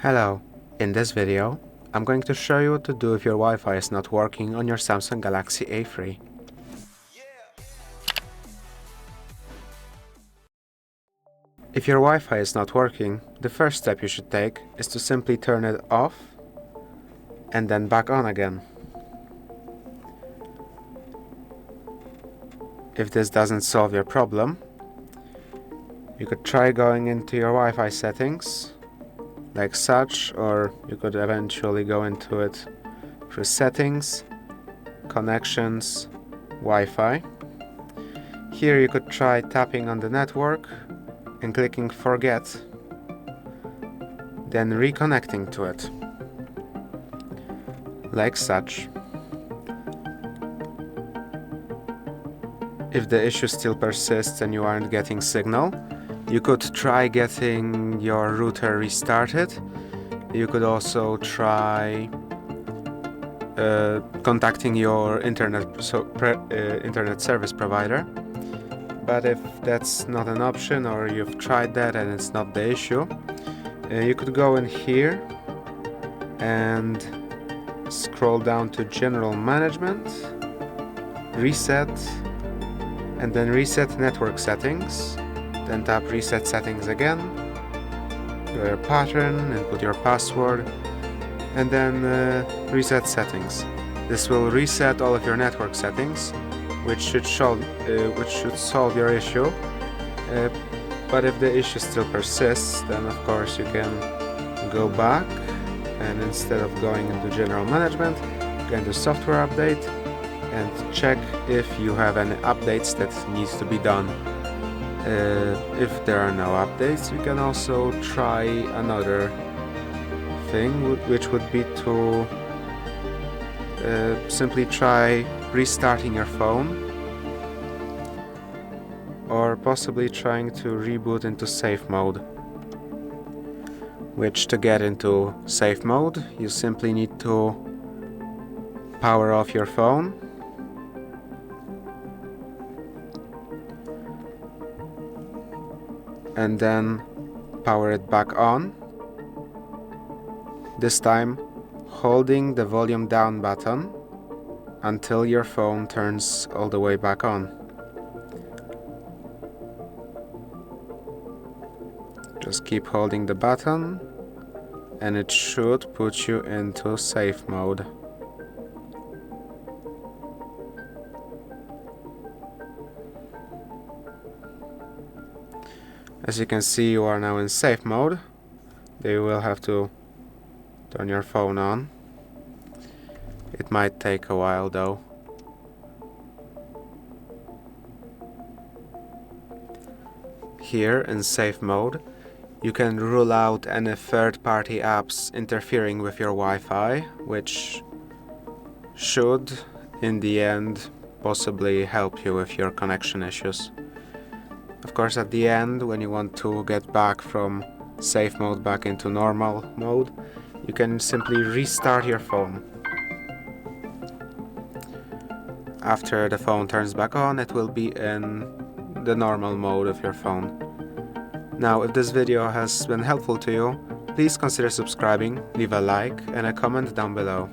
Hello, in this video I'm going to show you what to do if your Wi-Fi is not working on your Samsung Galaxy A3. If your Wi-Fi is not working, the first step you should take is to simply turn it off and then back on again. If this doesn't solve your problem, you could try going into your Wi-Fi settings like such, or you could eventually go into it through settings, connections, Wi-Fi. Here you could try tapping on the network and clicking forget, then reconnecting to it, like such. If the issue still persists and you aren't getting signal, you could try getting your router restarted. You could also try contacting your internet service provider. But if that's not an option, or you've tried that and it's not the issue, you could go in here and scroll down to General Management, Reset, and then Reset Network Settings. Then tap Reset Settings again, do your pattern, input your password, and then Reset Settings. This will reset all of your network settings, which should solve your issue. But if the issue still persists, then of course you can go back, and instead of going into General Management, go into Software Update and check if you have any updates that needs to be done. If there are no updates, you can also try another thing, which would be to simply try restarting your phone, or possibly trying to reboot into safe mode. Which, to get into safe mode, you simply need to power off your phone, and then power it back on, this time holding the volume down button until your phone turns all the way back on. Just keep holding the button and it should put you into safe mode. As you can see, you are now in safe mode. You will have to turn your phone on. It might take a while though. Here in safe mode, you can rule out any third-party apps interfering with your Wi-Fi, which should, in the end, possibly help you with your connection issues. Of course, at the end, when you want to get back from safe mode back into normal mode, you can simply restart your phone. After the phone turns back on, it will be in the normal mode of your phone. Now, if this video has been helpful to you, please consider subscribing, leave a like and a comment down below.